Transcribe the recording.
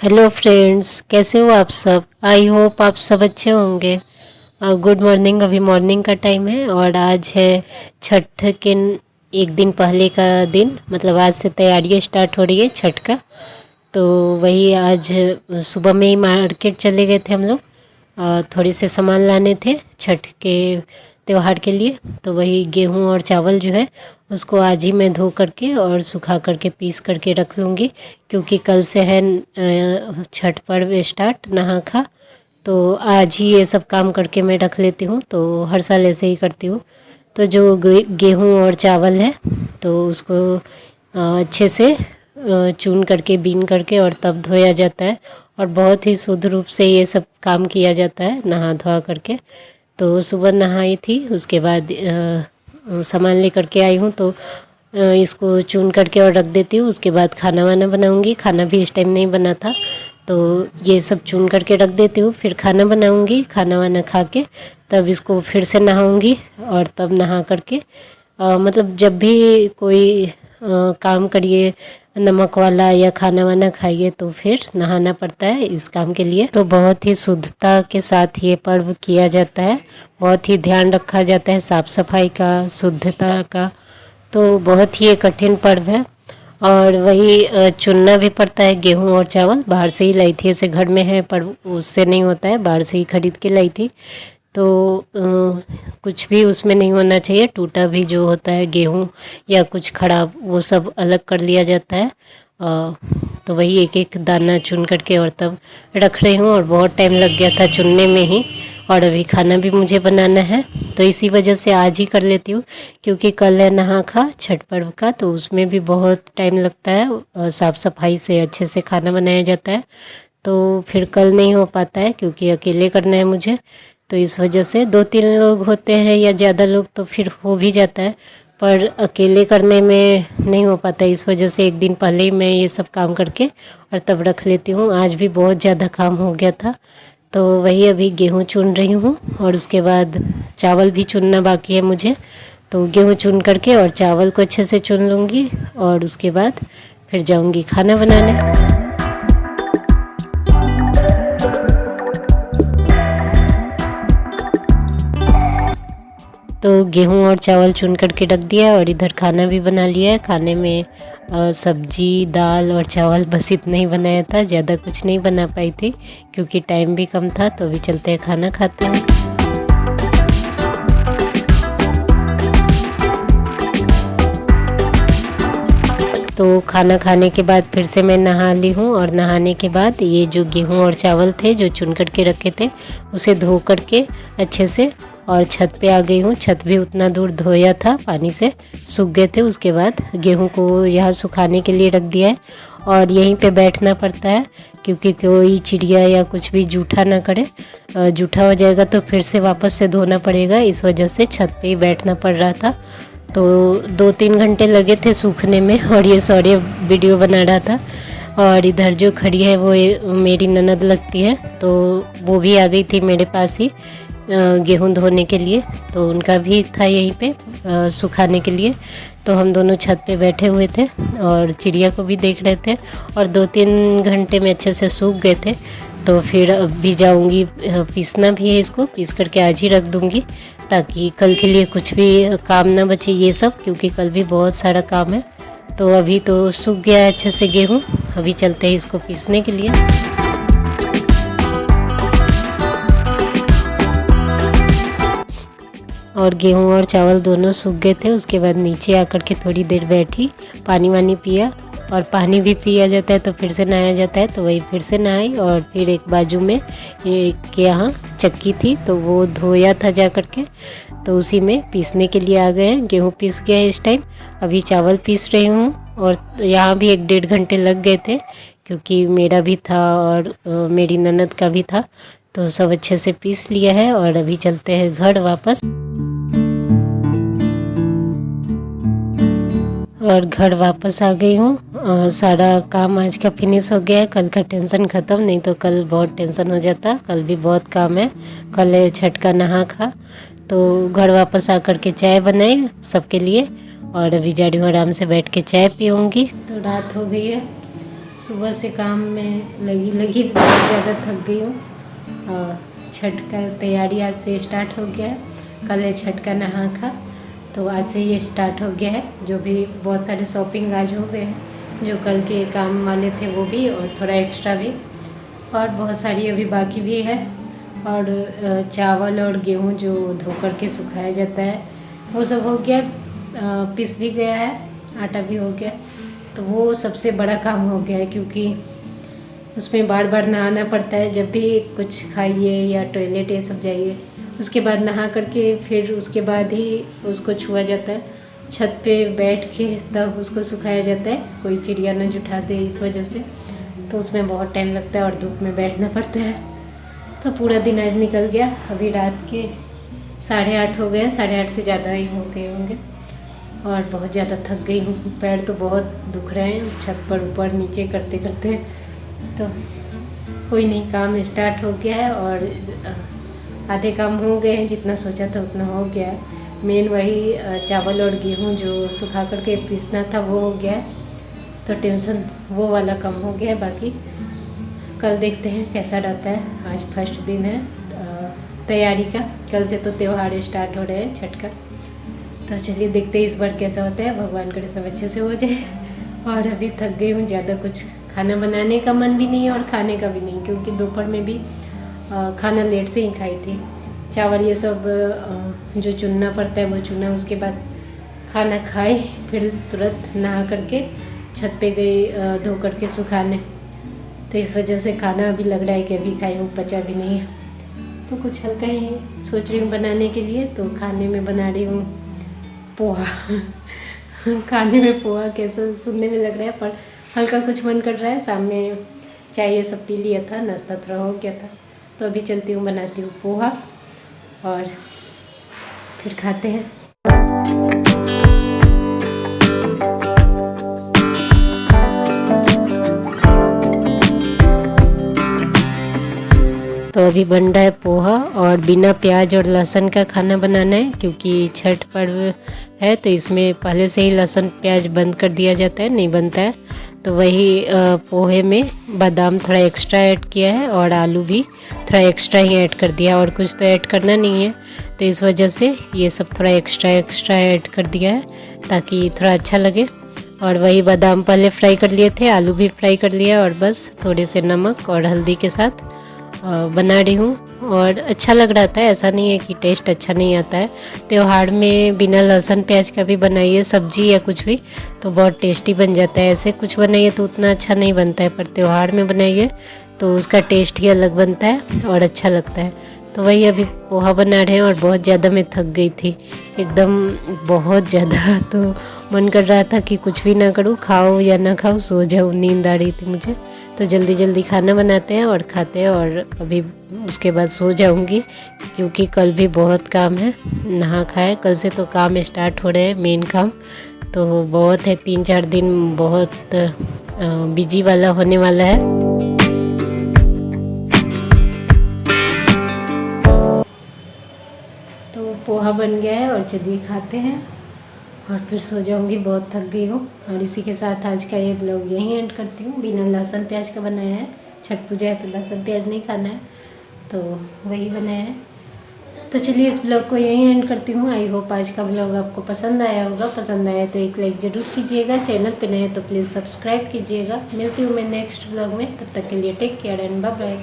Hello friends, कैसे हो आप सब। आई होप आप सब अच्छे होंगे। Good morning. अभी मॉर्निंग का टाइम है और आज है छठ के एक दिन पहले का दिन। मतलब आज से तैयारियां स्टार्ट हो रही है छठ का। तो वही आज सुबह में ही मार्केट चले गए थे हम लोग। थोड़े से सामान लाने थे छठ के त्यौहार के लिए। तो वही गेहूं और चावल जो है उसको आज ही मैं धो करके और सुखा करके पीस करके रख लूँगी, क्योंकि कल से है छठ पर्व स्टार्ट नहा खा। तो आज ही ये सब काम करके मैं रख लेती हूँ। तो हर साल ऐसे ही करती हूँ। तो जो गेहूं और चावल है तो उसको अच्छे से चून करके बीन करके और तब धोया जाता है। और बहुत ही शुद्ध रूप से ये सब काम किया जाता है नहा धोआ करके। तो सुबह नहाई थी, उसके बाद सामान लेकर के आई हूँ। तो इसको चून करके और रख देती हूँ। उसके बाद खाना वाना बनाऊँगी। खाना भी इस टाइम नहीं बना था, तो ये सब चून करके रख देती हूँ। फिर खाना बनाऊँगी, खाना वाना खा के तब इसको फिर से नहाऊँगी। और तब नहा करके मतलब जब भी कोई काम करिए नमक वाला या खाना वाना खाइए तो फिर नहाना पड़ता है इस काम के लिए। तो बहुत ही शुद्धता के साथ ये पर्व किया जाता है। बहुत ही ध्यान रखा जाता है साफ़ सफाई का, शुद्धता का। तो बहुत ही ये कठिन पर्व है। और वही चुनना भी पड़ता है गेहूं और चावल। बाहर से ही लाई थी, ऐसे घर में है पर उससे नहीं होता है, बाहर से ही खरीद के लाई थी। तो कुछ भी उसमें नहीं होना चाहिए, टूटा भी जो होता है गेहूं या कुछ खराब वो सब अलग कर लिया जाता है। तो वही एक एक दाना चुन करके और तब रख रही हूँ। और बहुत टाइम लग गया था चुनने में ही। और अभी खाना भी मुझे बनाना है, तो इसी वजह से आज ही कर लेती हूँ, क्योंकि कल है नहा खा छठ पर्व का। तो उसमें भी बहुत टाइम लगता है, साफ़ सफाई से अच्छे से खाना बनाया जाता है। तो फिर कल नहीं हो पाता है, क्योंकि अकेले करना है मुझे। तो इस वजह से 2-3 लोग होते हैं या ज़्यादा लोग तो फिर हो भी जाता है, पर अकेले करने में नहीं हो पाता। इस वजह से एक दिन पहले ही मैं ये सब काम करके और तब रख लेती हूँ। आज भी बहुत ज़्यादा काम हो गया था। तो वही अभी गेहूँ चुन रही हूँ और उसके बाद चावल भी चुनना बाकी है मुझे। तो गेहूँ चुन करके और चावल को अच्छे से चुन लूँगी और उसके बाद फिर जाऊँगी खाना बनाने। तो गेहूं और चावल चुन करके रख दिया और इधर खाना भी बना लिया है। खाने में सब्जी दाल और चावल बस इतना ही बनाया था, ज़्यादा कुछ नहीं बना पाई थी क्योंकि टाइम भी कम था। तो अभी चलते हैं खाना खाते हैं। तो खाना खाने के बाद फिर से मैं नहा ली हूँ। और नहाने के बाद ये जो गेहूं और चावल थे जो चुन करके रखे थे उसे धो करके अच्छे से और छत पे आ गई हूँ। छत भी उतना दूर धोया था, पानी से सूख गए थे। उसके बाद गेहूं को यहाँ सुखाने के लिए रख दिया है और यहीं पे बैठना पड़ता है, क्योंकि कोई चिड़िया या कुछ भी जूठा ना करे। जूठा हो जाएगा तो फिर से वापस से धोना पड़ेगा, इस वजह से छत पे ही बैठना पड़ रहा था। तो 2-3 घंटे लगे थे सूखने में और ये सॉरी वीडियो बना रहा था। और इधर जो खड़ी है वो मेरी ननद लगती है, तो वो भी आ गई थी मेरे पास ही गेहूं धोने के लिए। तो उनका भी था यहीं पे सुखाने के लिए। तो हम दोनों छत पे बैठे हुए थे और चिड़िया को भी देख रहे थे। और 2-3 घंटे में अच्छे से सूख गए थे। तो फिर अब भी जाऊंगी, पीसना भी है, इसको पीस करके आज ही रख दूंगी ताकि कल के लिए कुछ भी काम ना बचे ये सब, क्योंकि कल भी बहुत सारा काम है। तो अभी तो सूख गया है अच्छे से गेहूँ। अभी चलते हैं इसको पीसने के लिए। और गेहूं और चावल दोनों सूख गए थे। उसके बाद नीचे आकर के थोड़ी देर बैठी, पानी वानी पिया। और पानी भी पिया जाता है तो फिर से नहाया जाता है, तो वही फिर से नहाई। और फिर एक बाजू में एक यहाँ चक्की थी तो वो धोया था जा कर के, तो उसी में पीसने के लिए आ गए हैं। गेहूँ पीस गया है इस टाइम। अभी चावल पीस रही हूँ और यहाँ भी 1-1.5 घंटे लग गए थे, क्योंकि मेरा भी था और मेरी ननद का भी था। तो सब अच्छे से पीस लिया है और अभी चलते हैं घर वापस। और घर वापस आ गई हूँ। सारा काम आज का फिनिश हो गया है। कल का टेंशन ख़त्म, नहीं तो कल बहुत टेंशन हो जाता। कल भी बहुत काम है, कल है छठ का नहा खा। तो घर वापस आकर के चाय बनाई सबके लिए और अभी जा रही हूँ आराम से बैठ के चाय पीऊँगी। तो रात हो गई है, सुबह से काम में लगी लगी बहुत ज़्यादा थक गई हूँ। और छठ का तैयारी आज से स्टार्ट हो गया है। कल है छठ का नहा खा, तो आज से ये स्टार्ट हो गया है। जो भी बहुत सारे शॉपिंग आज हो गए हैं, जो कल के काम वाले थे वो भी, और थोड़ा एक्स्ट्रा भी, और बहुत सारी अभी बाकी भी है। और चावल और गेहूँ जो धो कर के सुखाया जाता है वो सब हो गया, पिस भी गया है, आटा भी हो गया। तो वो सबसे बड़ा काम हो गया है, क्योंकि उसमें बार बार नहाना पड़ता है। जब भी कुछ खाइए या टॉयलेट ये सब जाइए, उसके बाद नहा करके फिर उसके बाद ही उसको छुआ जाता है। छत पे बैठ के तब उसको सुखाया जाता है, कोई चिड़िया न जुठा दे इस वजह से। तो उसमें बहुत टाइम लगता है और धूप में बैठना पड़ता है। तो पूरा दिन आज निकल गया। अभी रात के 8:30 हो गए, 8:30 से ज़्यादा ही हो गए होंगे। और बहुत ज़्यादा थक गई हूँ, पैर तो बहुत दुख रहे हैं छत पर ऊपर नीचे करते करते। तो कोई नहीं, काम स्टार्ट हो गया है और आधे काम हो गए हैं, जितना सोचा था उतना हो गया है। मेन वही चावल और गेहूँ जो सुखा करके पीसना था वो हो गया है, तो टेंशन वो वाला कम हो गया है। बाकी कल देखते हैं कैसा रहता है। आज फर्स्ट दिन है तैयारी का, कल से तो त्यौहार स्टार्ट हो रहे हैं छठ का। तो चलिए देखते हैं इस बार कैसा होता है। भगवान करे सब अच्छे से हो जाए। और अभी थक गई हूँ ज़्यादा, कुछ खाना बनाने का मन भी नहीं है और खाने का भी नहीं, क्योंकि दोपहर में भी खाना लेट से ही खाई थी। चावल ये सब जो चुनना पड़ता है वो चुना, उसके बाद खाना खाए, फिर तुरंत नहा करके छत पे गई धो करके सुखाने। तो इस वजह से खाना अभी लग रहा है कि अभी खाई हूँ, पचा भी नहीं है। तो कुछ हल्का ही सोच रही हूँ बनाने के लिए। तो खाने में बना रही हूँ पोहा। खाने में पोहा कैसा सुनने में लग रहा है, पर हल्का कुछ मन कर रहा है। सामने चाय ये सब पी लिया था, नाश्ता थोड़ा हो गया था। तो अभी चलती हूँ, बनाती हूँ पोहा और फिर खाते हैं। तो अभी बन रहा है पोहा, और बिना प्याज और लहसुन का खाना बनाना है, क्योंकि छठ पर्व है तो इसमें पहले से ही लहसुन प्याज बंद कर दिया जाता है, नहीं बनता है। तो वही पोहे में बादाम थोड़ा एक्स्ट्रा ऐड किया है और आलू भी थोड़ा एक्स्ट्रा ही ऐड कर दिया, और कुछ तो ऐड करना नहीं है। तो इस वजह से ये सब थोड़ा एक्स्ट्रा ऐड कर दिया है, ताकि थोड़ा अच्छा लगे। और वही बादाम पहले फ्राई कर लिए थे, आलू भी फ्राई कर लिया, और बस थोड़े से नमक और हल्दी के साथ बना रही हूँ। और अच्छा लग रहा था, ऐसा नहीं है कि टेस्ट अच्छा नहीं आता है। त्योहार में बिना लहसुन प्याज का भी बनाइए सब्जी या कुछ भी, तो बहुत टेस्टी बन जाता है। ऐसे कुछ बनाइए तो उतना अच्छा नहीं बनता है, पर त्योहार में बनाइए तो उसका टेस्ट ही अलग बनता है और अच्छा लगता है। तो वही अभी पोहा बना रहे हैं, और बहुत ज़्यादा मैं थक गई थी एकदम, बहुत ज़्यादा। तो मन कर रहा था कि कुछ भी ना करूँ, खाओ या ना खाओ, सो जाऊँ, नींद आ रही थी मुझे। तो जल्दी जल्दी खाना बनाते हैं और खाते हैं, और अभी उसके बाद सो जाऊँगी, क्योंकि कल भी बहुत काम है। नहा खाए, कल से तो काम स्टार्ट हो रहे हैं, मेन काम तो बहुत है। 3-4 दिन बहुत बिजी वाला होने वाला है। तो पोहा बन गया है और चलिए खाते हैं, और फिर सो जाऊंगी, बहुत थक गई हूँ। और इसी के साथ आज का ये ब्लॉग यहीं एंड करती हूँ। बिना लहसुन प्याज का बनाया है, छठ पूजा है तो लहसुन प्याज नहीं खाना है, तो वही बनाया है। तो चलिए इस ब्लॉग को यहीं एंड करती हूँ। आई होप आज का ब्लॉग आपको पसंद आया होगा। पसंद आया तो एक लाइक ज़रूर कीजिएगा। चैनल पे नए तो प्लीज़ सब्सक्राइब कीजिएगा। मिलती हूँ मैं नेक्स्ट ब्लॉग में, तब तक के लिए take care and bye bye.